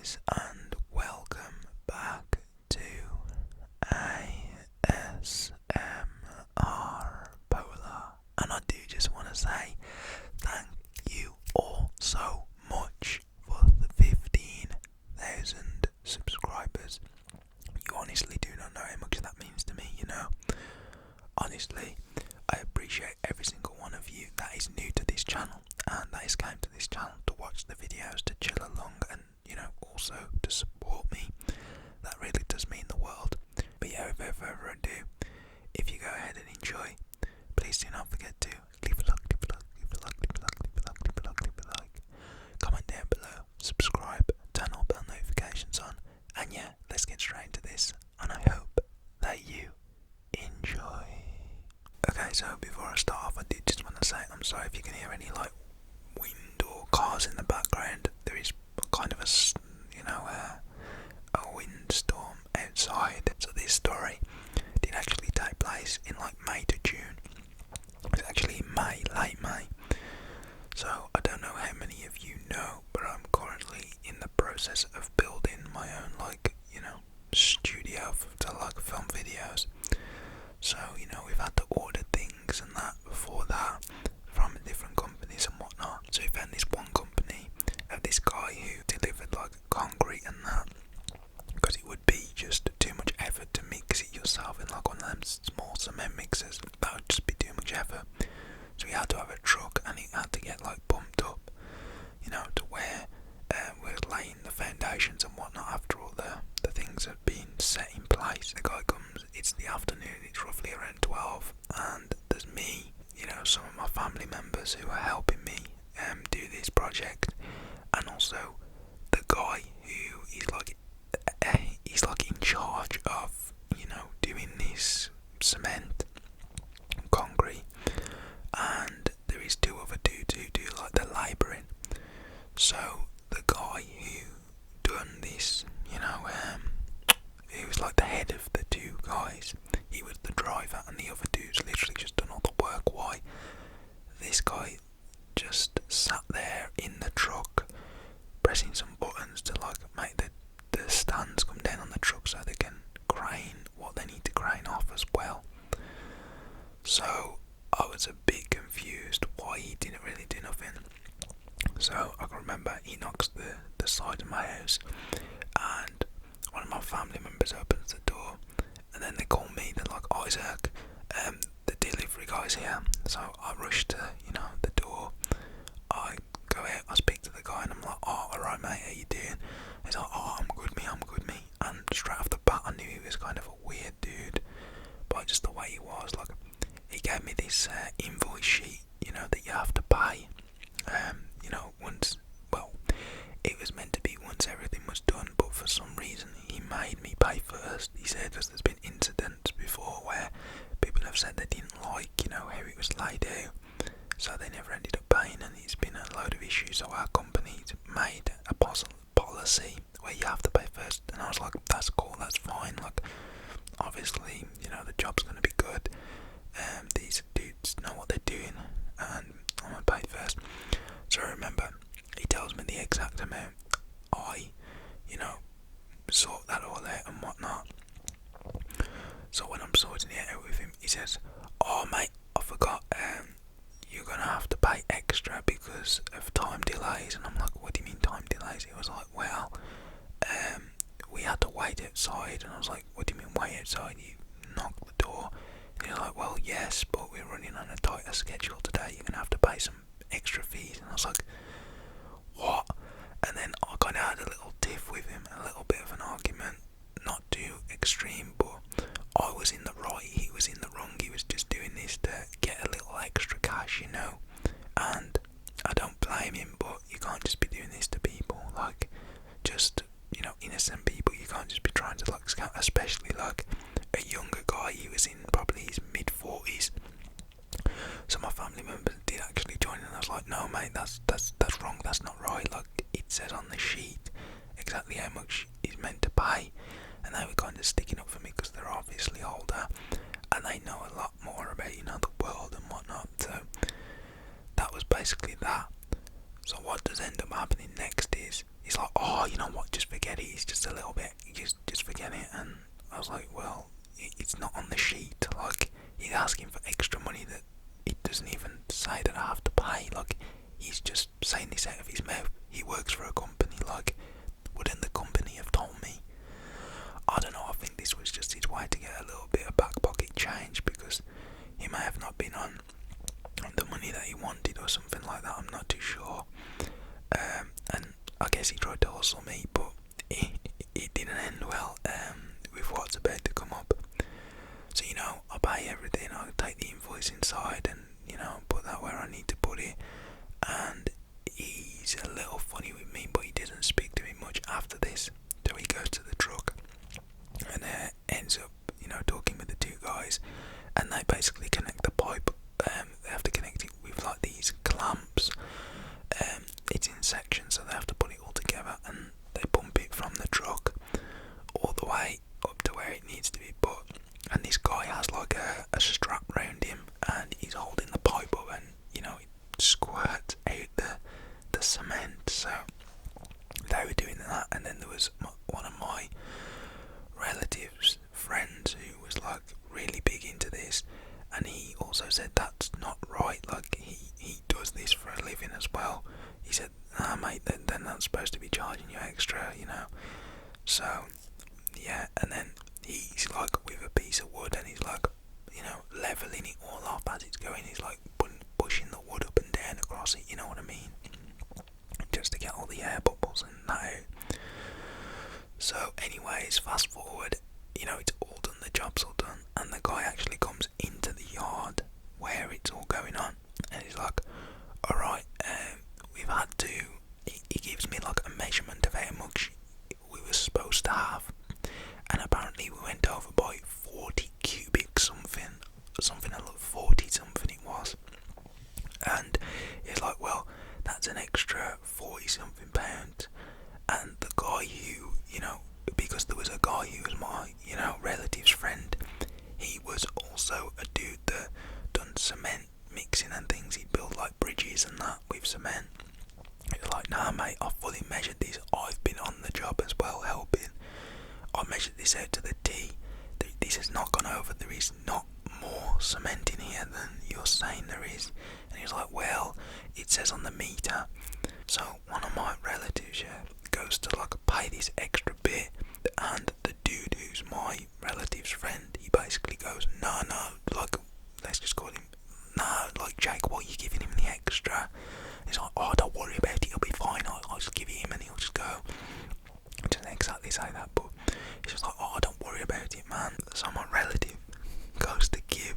guys, and welcome back to ASMR Polar. And I do just want to say thank you all so much for the 15,000 subscribers. You honestly do not know how much that means to me, you know. Honestly, I appreciate every single one of you that is new to this channel and that has come to this channel to watch the videos, to chill along, and also to support me. That really does mean the world. But yeah, without further ado, if you go ahead and enjoy, please do not forget to leave a like, comment down below, subscribe, turn all bell notifications on, and yeah, let's get straight into this, and I hope that you enjoy. Okay, so before I start off, I did just want to say I'm sorry if you can hear any wind or cars in the background. There is kind of a windstorm outside. So this story did actually take place in May to June. It's actually May, late May. So I don't know how many of you know, but I'm currently in the process of building my own studio to film videos. So we've had to order things and that before that from different companies and whatnot. So we found this one company of this guy who delivered concrete and that, because it would be just too much effort to mix it yourself in one of them small cement mixers. That would just be too much effort. So we had to have a truck, and it had to get pumped up, to where we're laying the foundations and whatnot after all the things have been set in place. The guy comes, it's the afternoon, it's roughly around 12, and there's me, some of my family members who are helping me do this project, and also the guy who is he's in charge of doing this cement, concrete, and there is two other dudes who do the labouring. So the guy who done this, he was the head of the two guys. He was the driver, and the other dude's literally just done all the work. Why? This guy just sat there in the truck, pressing some buttons to make the stands come down on the truck so they can crane what they need to crane off as well. So I was a bit confused why he didn't really do nothing. So I can remember he knocks the side of my house, and one of my family members opens the door, and then they call me. They're like, "Isaac, the delivery guy's here." So I rush to the door. I go out, I speak to the guy, and I'm like, "Oh, alright mate, how you doing?" He's like, "Oh, I'm good me." And straight off the bat I knew he was kind of a weird dude, but just the way he was, he gave me this invoice sheet, that you have to pay, once, it was meant to be once everything was done, but for some reason he made me pay first. He said there's been incidents before where people have said they didn't like, how it was laid out, so they never ended up paying, and it's been a load of issues. So our company's made a policy where you have to pay first, and I was like, that's cool, that's fine, obviously, the job's going to be good, these dudes know what they're doing, and I'm going to pay first. So I remember he tells me the exact amount. I sort that all out and whatnot. So when I'm sorting it out with him, he says, "Oh mate, I forgot, you're gonna have to pay extra because of time delays." And I'm like, "What do you mean time delays?" He was like, "Well, we had to wait outside." And I was like, "What do you mean wait outside? You knocked the door?" And he was like, "Well, yes, but we're running on a tighter schedule today. You're gonna have to pay some extra fees." And I was like, "What?" And then I kind of had a little tiff with him, a little bit of an argument, not too extreme, but I was in the right, he was in the wrong. He was just doing this to get a little extra cash, and I don't blame him, but you can't just be doing this to people, just, innocent people. You can't just be trying to scam, especially a younger guy. He was in probably his mid-40s. So my family members did actually join, and I was like, "No mate, that's wrong, that's not right. It says on the sheet exactly how much he's meant to pay." And they were kind of sticking up for me because they're obviously older and they know a lot more about the world and whatnot. So that was basically that. So what does end up happening next is he's like, "Oh, oh, you know what, just forget it, it's just a little bit, just forget it. And I was like, well, it's not on the sheet, like, he's asking for extra money that it doesn't even say that I have to pay, like, he's just saying this out of his mouth. He works for a company, like, wouldn't the company have told me? I don't know, I think this was just his way to get a little bit of back pocket change, because he may have not been on the money that he wanted or something like that, I'm not too sure. And I guess he tried to hustle me, but it didn't end well with what's about to come up. So, you know, I pay everything, I take the invoice inside and, you know, put that where I need to put it. And he's a little funny with me, but he doesn't speak to me much after this. So he goes to the truck and ends up, you know, talking with the two guys, and they basically connect the pipe. They have to connect it with like these clamps. It's in sections, so they have to put it all together, and they pump it from the truck all the way up to where it needs to be put. And this guy has like a strap round him, and he's holding the pipe up, and you know, it squirts out the cement. So they were doing that, and then there was one of my relatives' friends who was like really big into this, and he also said that's not right, like he does this for a living as well. He said, nah mate, then that's supposed to be charging you extra, you know. So yeah, and then he's like with a piece of wood, and he's like, you know, leveling it all off as it's going. He's like pushing the wood up and down across it, you know what I mean, just to get all the air bubbles and that out. So anyways, fast forward, you know, it's all done, the job's all done, and the guy actually comes into the yard where it's all going on, and he's like, alright, we've had to, he gives me like a measurement of how much we were supposed to have, and apparently we went over by 40 cubic something like 40 something it was. And it's like, well, that's an extra 40 something pounds. And the guy who, you know, because there was a guy who was my, you know, relative's friend, he was also a dude that done cement mixing and things. He'd build like bridges and that with cement. He was like, nah mate, I fully measured this, I've been on the job as well helping, I measured this out to the T, this has not gone over, there is not more cement in here than you're saying there is. And he was like, well, it says on the meter. So one of my relatives, yeah, goes to like pay this extra bit, and the dude who's my relative's friend, he basically goes, no, like, let's just call him, no, like, Jake, what are you giving him the extra? He's like, oh, don't worry about it, he'll be fine, I'll just give it him and he'll just go. It doesn't exactly say that, but he's just like, oh, don't worry about it, man. So my relative goes to give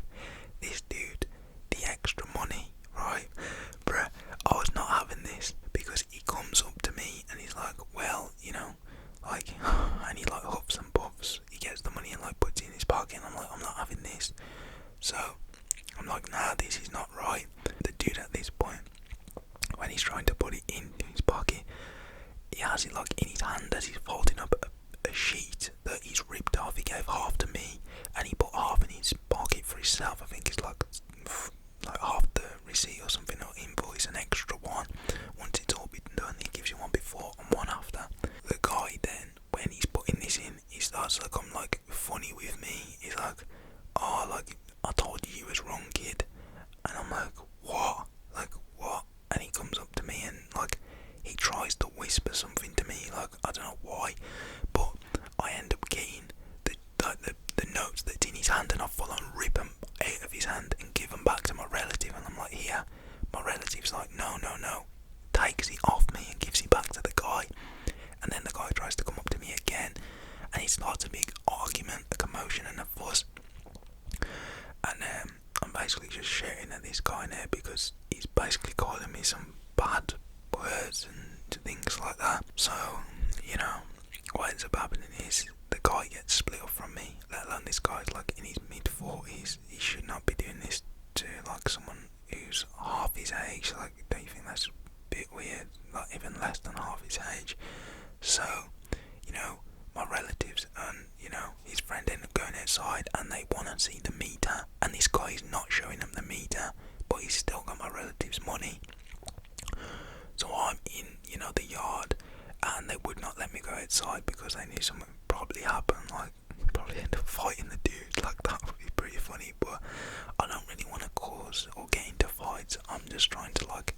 this dude the extra money, right? Bruh, I was not having this, because he comes up to me and he's like, well, you know, like, and he like huffs and puffs, he gets the money and like puts it in his pocket, and I'm like, I'm not having this. So I'm like, nah, this is not right. The dude at this point, when he's trying to put it into his pocket, he has it like in his hand as he's folding up a sheet that he's ripped off. He gave half to me, and he put half in his pocket for himself. I think it's like half the receipt or something, or invoice, an extra one. Once it's all been done, he gives you one before and one after. The guy then, when he's putting this in, he starts to come like funny with me. He's like, oh, like, I told you was wrong, kid. And I'm like, what? Like, what? And he comes up to me and like, he tries to whisper something to me, like, I don't know why, but I end up getting the notes that's in his hand, and I full on rip them out of his hand and give them back to my relative. And I'm like, here. My relative's like, no, takes it off me and gives it back to the guy. And then the guy tries to come up to me again, and it starts a big argument, a commotion and a fuss. And I'm basically just shouting at this guy now, because he's basically calling me some bad words and things like that. So, you know, what ends up happening is the guy gets split up from me, let alone this guy's like in his mid-40s. He should not be doing this to like someone who's half his age. Like, don't you think that's a bit weird? Like, even less than half his age. So, you know, my relatives and, you know, his friend end up going outside, and they want to see the meter, and this guy is not showing them the meter, but he's still got my relative's money. So I'm in, you know, the yard, and they would not let outside because they knew something would probably happen, like probably end up fighting the dude. Like that would be pretty funny, but I don't really want to cause or get into fights. I'm just trying to, like,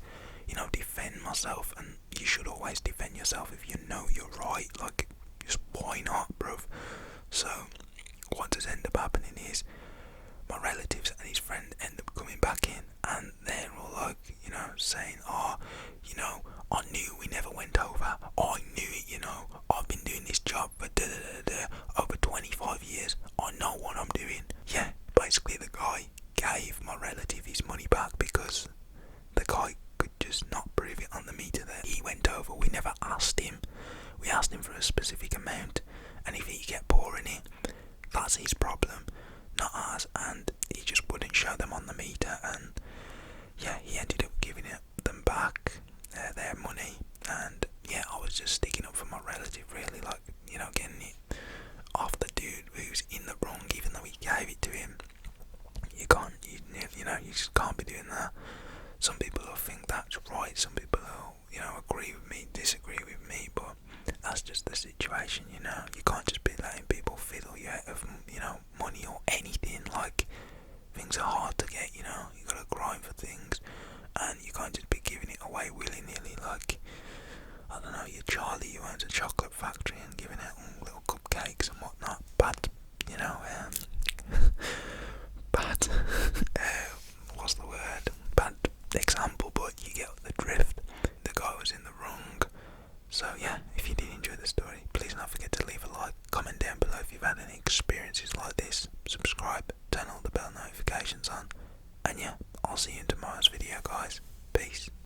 you know, defend myself, and you should always defend yourself if you know you're right. Like, just why not, bruv? So what does end up happening is my relatives and his friend end up coming back in, and they're all like, you know, saying, oh, you know, I knew we never went over. I knew it, you know. I've been doing this job for over 25 years. I know what I'm doing. Yeah, basically the guy gave my relative his money back because the guy could just not prove it on the meter that he went over. We never asked him. We asked him for a specific amount, and if he kept pouring it, that's his problem, not ours. And he just wouldn't show them on the meter, and yeah, he ended up giving them back their money. And yeah, I was just sticking up for my relative, really, like, you know, getting it off the dude who's in the wrong, even though he gave it to him. You can't, you know, you just can't be doing that. Some people will think that's right, some people will, you know, agree with me, disagree with me, but that's just the situation, you know. You can't just be letting people fiddle you out of, you know, money or anything. Like, things are hard to get, you know. You gotta grind for things, and you can't just be giving it away willy-nilly. Like, I don't know, you're Charlie who owns a chocolate factory and giving out little cupcakes and whatnot. Bad, you know, bad, what's the word? Bad example, but you get the drift.